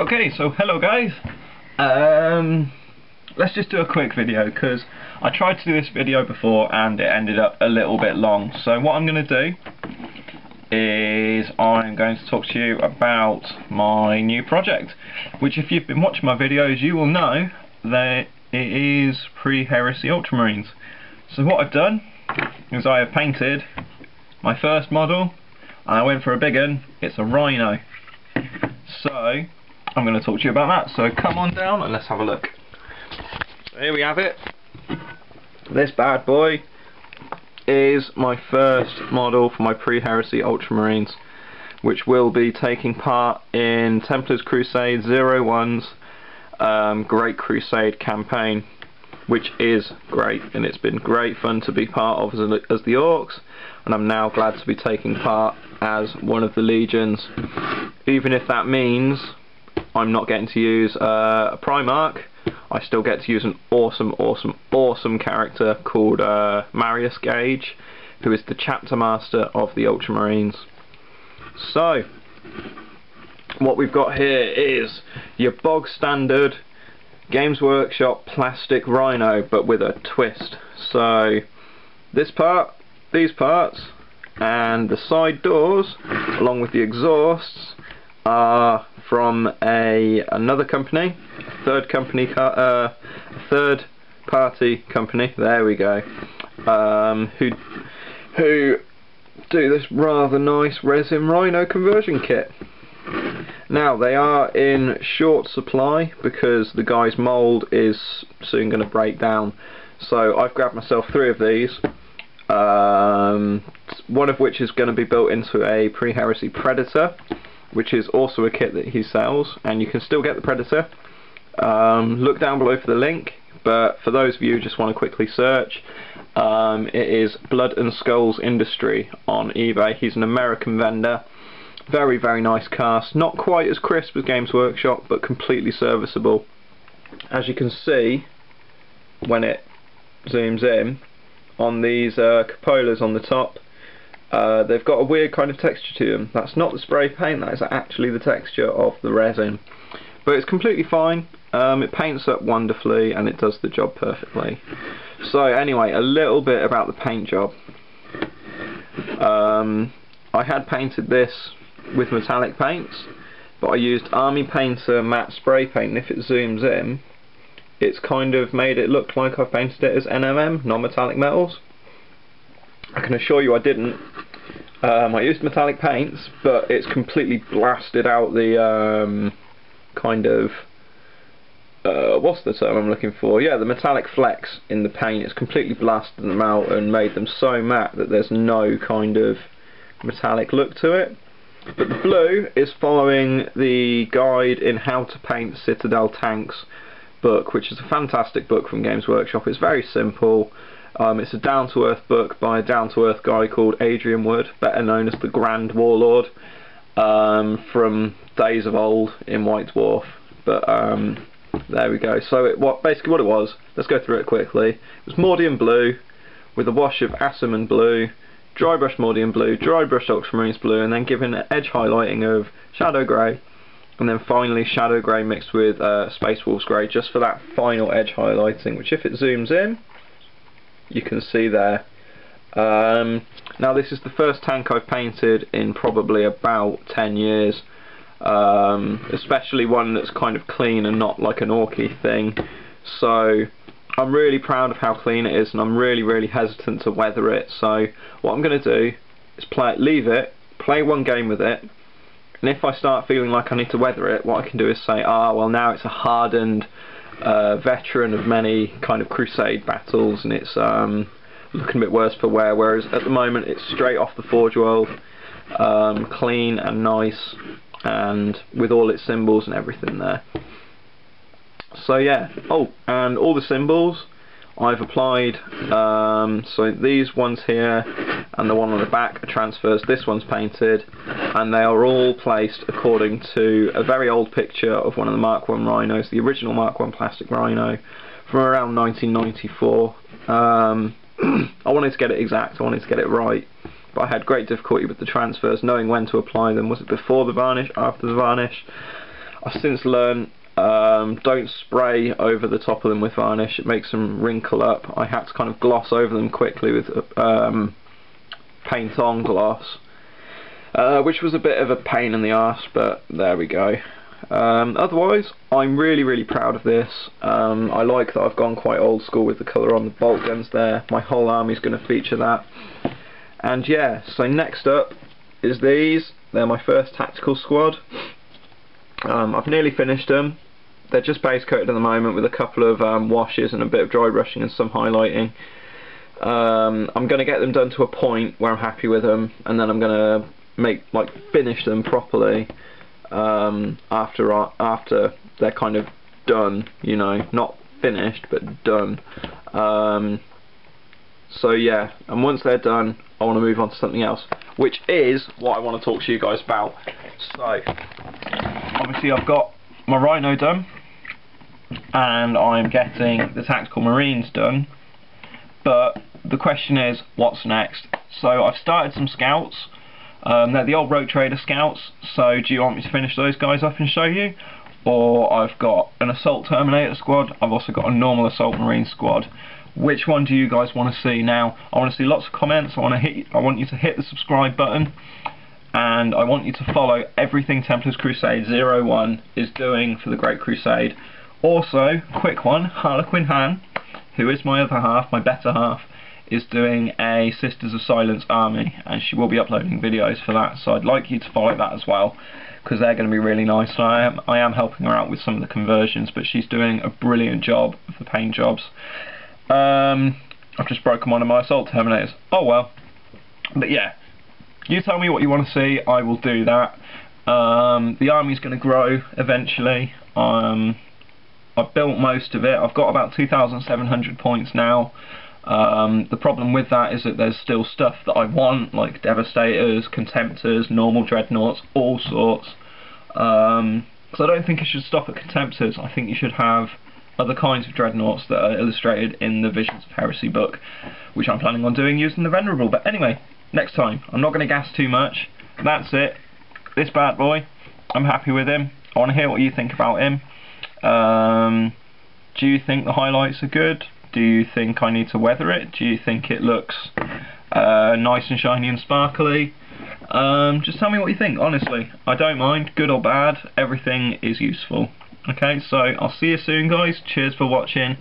Okay, so hello guys. Let's just do a quick video because I tried to do this video before and it ended up a little bit long. So what I'm going to do is I'm going to talk to you about my new project, which if you've been watching my videos you will know that it is Pre-Heresy Ultramarines. So what I've done is I have painted my first model and I went for a big one. It's a Rhino. So I'm going to talk to you about that, so come on down and let's have a look. So here we have it. This bad boy is my first model for my Pre-Heresy Ultramarines, which will be taking part in Templars Crusade 01's Great Crusade campaign, which is great, and it's been great fun to be part of as the Orcs, and I'm now glad to be taking part as one of the legions, even if that means I'm not getting to use a Primarch. I still get to use an awesome character called Marius Gage, who is the chapter master of the Ultramarines. So what we've got here is your bog standard Games Workshop plastic Rhino, but with a twist. So this part, these parts, and the side doors, along with the exhausts, are from another company, third party company. There we go. Who do this rather nice resin Rhino conversion kit. Now they are in short supply because the guy's mould is soon going to break down. So I've grabbed myself 3 of these. One of which is going to be built into a Pre-Heresy Predator, which is also a kit that he sells, and you can still get the Predator. Look down below for the link, but for those of you who just want to quickly search, it is Blood and Skulls Industry on eBay. He's an American vendor. Very nice cast, not quite as crisp as Games Workshop, but completely serviceable. As you can see when it zooms in on these cupolas on the top, they've got a weird kind of texture to them. That's not the spray paint, that is actually the texture of the resin. But it's completely fine. It paints up wonderfully and it does the job perfectly. So anyway, a little bit about the paint job. I had painted this with metallic paints, but I used Army Painter matte spray paint, and if it zooms in, it's kind of made it look like I've painted it as NMM, non-metallic metals. I can assure you I didn't. I used metallic paints, but it's completely blasted out the kind of what's the term I'm looking for? Yeah, the metallic flecks in the paint. It's completely blasted them out and made them so matte that there's no kind of metallic look to it. But the blue is following the guide in how to paint Citadel tanks book, which is a fantastic book from Games Workshop. It's very simple. It's a down-to-earth book by a down-to-earth guy called Adrian Wood, better known as the Grand Warlord, from days of old in White Dwarf. But there we go. So basically what it was, let's go through it quickly. It was Mordian blue with a wash of Assaman blue, dry brush Mordian blue, dry brush Ultramarines blue, and then given an edge highlighting of Shadow Grey, and then finally Shadow Grey mixed with Space Wolves Grey, just for that final edge highlighting, which if it zooms in, you can see there. Now this is the first tank I've painted in probably about 10 years, especially one that's kind of clean and not like an orky thing. So I'm really proud of how clean it is, and I'm really hesitant to weather it. So what I'm going to do is leave it, play one game with it, and if I start feeling like I need to weather it, what I can do is say, well now it's a hardened veteran of many kind of crusade battles, and it's looking a bit worse for wear, whereas at the moment it's straight off the Forge World, clean and nice, and with all its symbols and everything there. So yeah, and all the symbols I've applied, so these ones here and the one on the back are transfers, this one's painted, and they are all placed according to a very old picture of one of the Mark I Rhinos, the original Mark I plastic Rhino from around 1994. I wanted to get it exact, I wanted to get it right, but I had great difficulty with the transfers, knowing when to apply them. Was it before the varnish, after the varnish? I've since learned don't spray over the top of them with varnish, it makes them wrinkle up. I had to kind of gloss over them quickly with paint on gloss, which was a bit of a pain in the arse, but there we go. Otherwise, I'm really proud of this. I like that I've gone quite old school with the colour on the bolt guns there. My whole army's going to feature that. And yeah, so next up is these. They're my first tactical squad. I've nearly finished them. They're just base coated at the moment with a couple of washes and a bit of dry brushing and some highlighting. I'm going to get them done to a point where I'm happy with them, and then I'm going to finish them properly after they're kind of done, you know, not finished but done. So yeah, and once they're done, I want to move on to something else, which is what I want to talk to you guys about. So obviously I've got my Rhino done, and I'm getting the Tactical Marines done, but the question is, what's next? So I've started some scouts. They're the old Rogue Trader scouts, so do you want me to finish those guys up and show you? Or I've got an Assault Terminator squad, I've also got a normal Assault Marine squad. Which one do you guys want to see now? I want to see lots of comments. I want you to hit the subscribe button, and I want you to follow everything Templars Crusade 01 is doing for the Great Crusade. Also, quick one, Harlequin Han, who is my other half, my better half, is doing a Sisters of Silence army, and she will be uploading videos for that, so I'd like you to follow that as well, because they're going to be really nice. So I am helping her out with some of the conversions, but she's doing a brilliant job of the paint jobs. I've just broken one of my Assault Terminators. Oh well. But yeah, you tell me what you want to see, I will do that. The army's going to grow eventually. I've built most of it. I've got about 2,700 points now. The problem with that is that there's still stuff that I want, like Devastators, Contemptors, normal Dreadnoughts, all sorts. So I don't think you should stop at Contemptors. I think you should have other kinds of Dreadnoughts that are illustrated in the Visions of Heresy book, which I'm planning on doing using the Venerable. But anyway, next time. I'm not going to gas too much. That's it. This bad boy, I'm happy with him. I want to hear what you think about him. Do you think the highlights are good? Do you think I need to weather it? Do you think it looks nice and shiny and sparkly? Just tell me what you think, honestly. I don't mind, good or bad, everything is useful. Okay, so I'll see you soon guys, cheers for watching.